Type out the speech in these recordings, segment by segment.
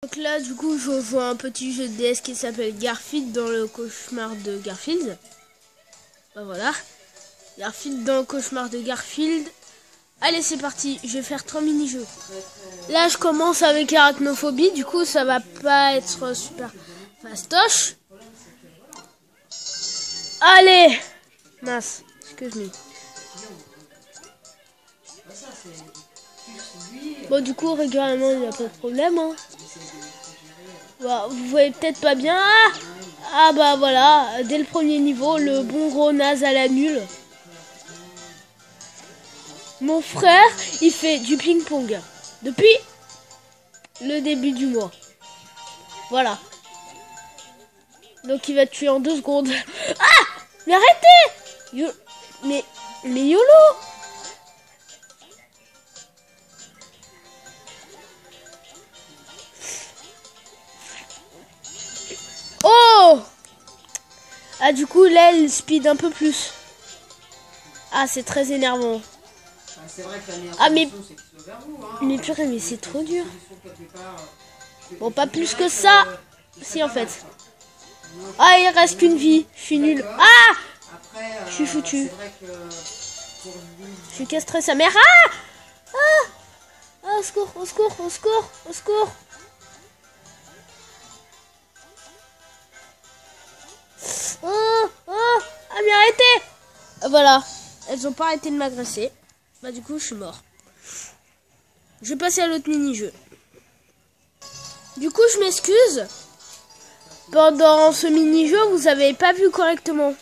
Donc là, du coup, je joue à un petit jeu de DS qui s'appelle Garfield dans le cauchemar de Garfield. Ben voilà. Garfield dans le cauchemar de Garfield. Allez, c'est parti. Je vais faire 3 mini-jeux. Là, je commence avec arachnophobie. Du coup, ça va pas être super fastoche. Allez. Mince. Excuse-moi. Bon, du coup, régulièrement, il n'y a pas de problème. Hein. Bon, vous voyez peut-être pas bien. Ah bah voilà. Dès le premier niveau, le bon gros naze à la nulle. Mon frère, il fait du ping-pong depuis le début du mois. Voilà. Donc il va te tuer en 2 secondes. Ah! Mais arrêtez! Mais YOLO! Oh! Ah, du coup, là, elle speed un peu plus. Ah, c'est très énervant. Ah, mais purée, mais c'est trop dur. Bon, pas plus que ça. Si, en fait. Ah, il reste qu'une vie. Je suis nulle. Ah! Je suis foutu. Je suis castré sa mère. Ah! Ah! Ah, au secours, au secours, au secours, au secours. Oh, oh, ah, mais arrêtez! Voilà, elles ont pas arrêté de m'agresser. Bah, du coup, je suis mort. Je vais passer à l'autre mini-jeu. Du coup, je m'excuse. Pendant ce mini-jeu, vous avez pas vu correctement.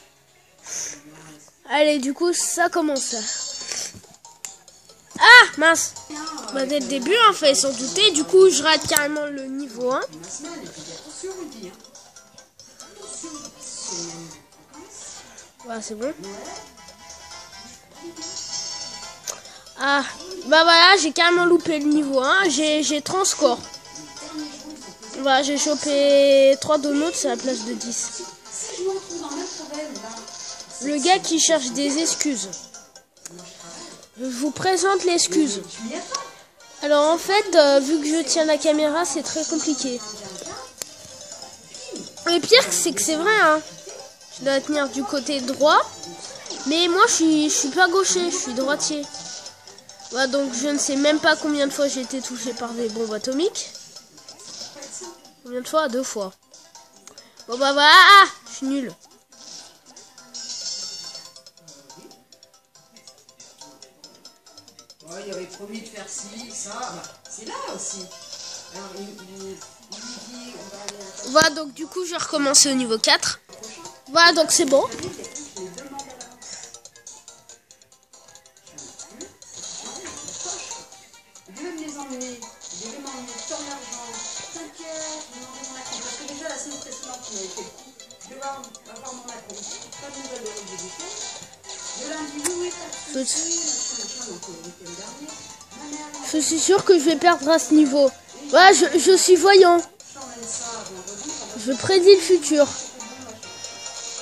Allez, du coup, ça commence. Ah, mince. Bah, dès le début, en fait, sans douter. Du coup, je rate carrément le niveau 1. Voilà, c'est bon. Ah, bah voilà, j'ai carrément loupé le niveau 1. J'ai 30 scores. Voilà, j'ai chopé 3 donuts à la place de 10. Le gars qui cherche des excuses. Je vous présente l'excuse. Alors en fait, vu que je tiens la caméra, c'est très compliqué. Le pire, c'est que c'est vrai, hein. Je dois tenir du côté droit. Mais moi, je suis pas gaucher, je suis droitier. Voilà, donc je ne sais même pas combien de fois j'ai été touché par des bombes atomiques. Combien de fois? 2 fois. Bon bah voilà, je suis nul. Ouais, il avait promis de faire ci, ça. Bah, c'est là aussi. Alors, il dit, on va aller à... Voilà, donc du coup, je vais recommencer au niveau 4. Voilà, donc c'est bon. Je vais me les emmener. Je vais m'emmener ton argent. 5 heures, je vais demander mon acompte. Parce que déjà, la semaine précédente, il avait fait le coup. Je vais avoir mon acompte. Pas de nouvelles de l'obligation. Le lundi, oui, pas de soucis. Donc, le week-end dernier. Je suis sûre que je vais perdre à ce niveau. Voilà, je suis voyant. Je prédis le futur.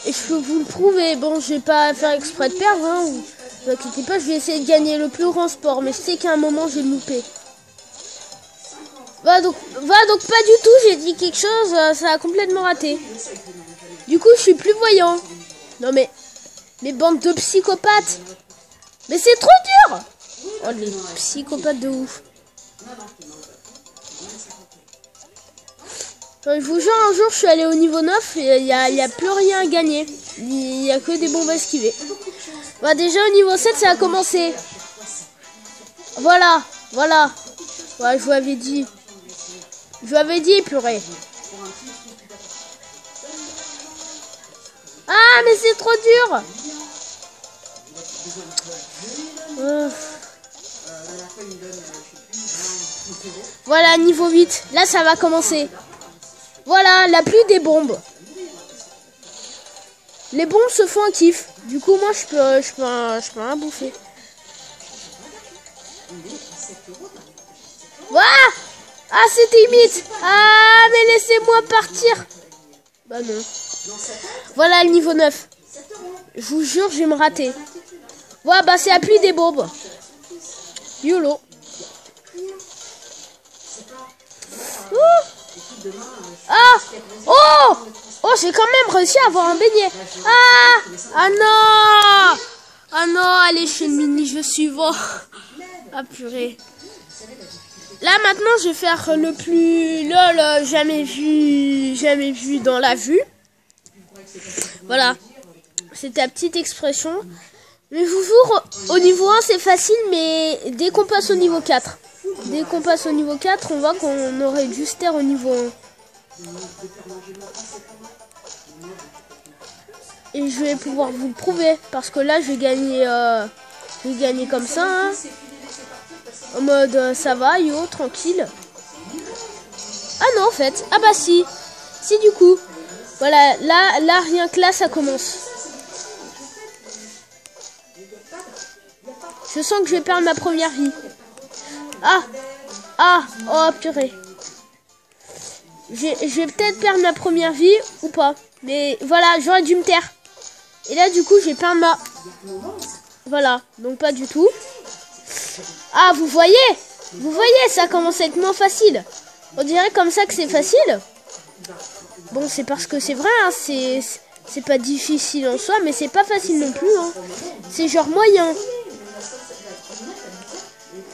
Et je peux vous le prouver. Bon, je vais pas faire exprès de perdre. Hein. Ne vous inquiétez pas, je vais essayer de gagner le plus grand sport. Mais je sais qu'à un moment, je vais le louper. Voilà, donc pas du tout. J'ai dit quelque chose, ça a complètement raté. Du coup, je suis plus voyant. Non mais bande de psychopathes. Mais c'est trop dur. Oh, les psychopathes de ouf. Je vous jure, un jour, je suis allé au niveau 9 et il y a plus rien à gagner. Il y a que des bombes à esquiver. Bah, déjà, au niveau 7, ça a commencé. Voilà, voilà. Ouais, je vous avais dit. Je vous avais dit, purée. Ah, mais c'est trop dur. Voilà, niveau 8. Là, ça va commencer. Voilà, la pluie des bombes. Les bombes se font un kiff. Du coup, moi, je peux rien bouffer. Voilà. Ah, c'était limite. Ah, mais laissez-moi partir. Bah non. Voilà le niveau 9. Je vous jure, je vais me rater. Voilà, bah c'est la pluie des bombes. YOLO. Ah! Oh! Oh, j'ai quand même réussi à avoir un beignet. Ah! Ah non! Ah non, allez, je fais le mini-jeu suivant. Ah purée. Là, maintenant, je vais faire le plus lol jamais vu dans la vue. Voilà. C'est ta petite expression. Mais vous au niveau 1, c'est facile, mais dès qu'on passe au niveau 4. Dès qu'on passe au niveau 4, on voit qu'on aurait dû se taire au niveau 1. Et je vais pouvoir vous le prouver. Parce que là, je vais gagner comme ça. Hein. En mode, ça va, yo, tranquille. Ah non, en fait. Ah bah si. Si, du coup. Voilà, là rien que là, ça commence. Je sens que je vais perdre ma première vie. Ah, oh purée. Je vais peut-être perdre ma première vie ou pas. Mais voilà, j'aurais dû me taire. Et là, du coup, je vais perdre ma... Voilà, donc pas du tout. Ah, vous voyez, ça commence à être moins facile. On dirait comme ça que c'est facile. Bon, c'est parce que c'est vrai, hein, c'est pas difficile en soi, mais c'est pas facile non plus. Hein. C'est genre moyen.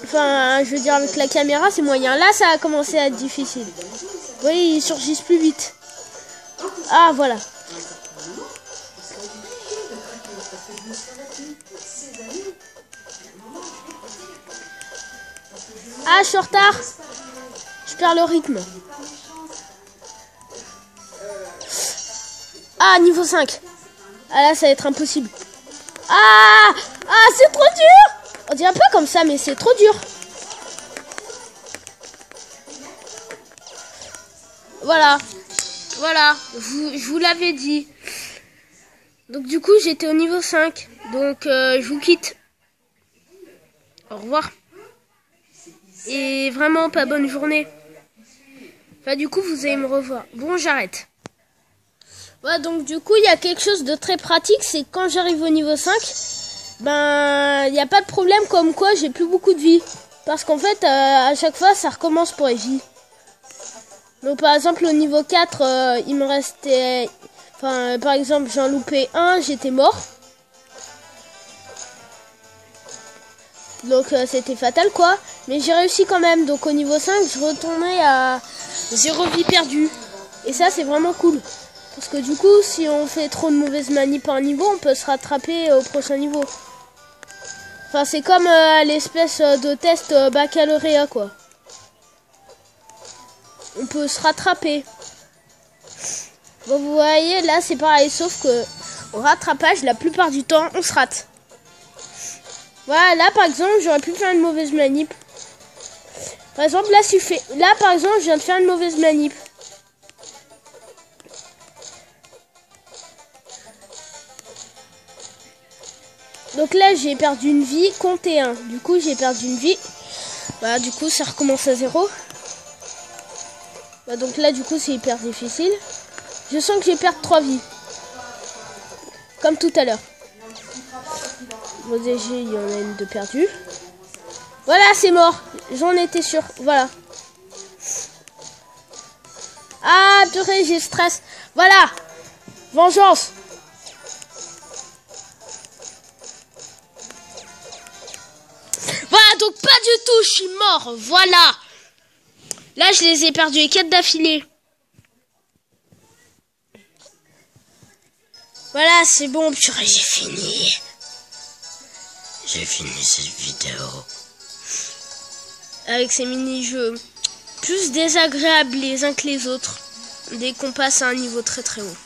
Enfin, je veux dire, avec la caméra, c'est moyen. Là, ça a commencé à être difficile. Vous voyez, ils surgissent plus vite. Ah, voilà. Ah, je suis en retard. Je perds le rythme. Ah, niveau 5. Ah, là, ça va être impossible. Ah, c'est trop dur. On dirait pas comme ça, mais c'est trop dur. Voilà. Je vous l'avais dit. Donc, du coup, j'étais au niveau 5. Donc, je vous quitte. Au revoir. Et vraiment, pas bonne journée. Enfin, du coup, vous allez me revoir. Bon, j'arrête. Voilà, donc, du coup, il y a quelque chose de très pratique. C'est que quand j'arrive au niveau 5, ben, il n'y a pas de problème comme quoi j'ai plus beaucoup de vie. Parce qu'en fait, à chaque fois, ça recommence pour les vies. Donc, par exemple, au niveau 4, il me restait... Enfin, par exemple, j'en loupais un, j'étais mort. Donc, c'était fatal, quoi. Mais j'ai réussi quand même. Donc, au niveau 5, je retournais à 0 vie perdue. Et ça, c'est vraiment cool. Parce que du coup, si on fait trop de mauvaises manies par niveau, on peut se rattraper au prochain niveau. Enfin, c'est comme l'espèce de test baccalauréat, quoi. On peut se rattraper. Bon, vous voyez, là, c'est pareil. Sauf que au rattrapage, la plupart du temps, on se rate. Voilà, là, par exemple, j'aurais pu faire une mauvaise manip. Par exemple, là, si je fais... Là, par exemple, je viens de faire une mauvaise manip. Donc là, j'ai perdu une vie, comptez 1. Du coup, j'ai perdu une vie. Voilà, du coup, ça recommence à 0. Bah, donc là, du coup, c'est hyper difficile. Je sens que je vais perdre 3 vies. Comme tout à l'heure. Bon, déjà, il y en a une de perdue. Voilà, c'est mort. J'en étais sûr. Voilà. Ah, purée, j'ai stress. Voilà. Vengeance. Voilà, donc pas du tout, je suis mort. Voilà. Là, je les ai perdus les 4 d'affilée. Voilà, c'est bon, purée, j'ai fini. J'ai fini cette vidéo. Avec ces mini-jeux plus désagréables les uns que les autres. Dès qu'on passe à un niveau très très haut.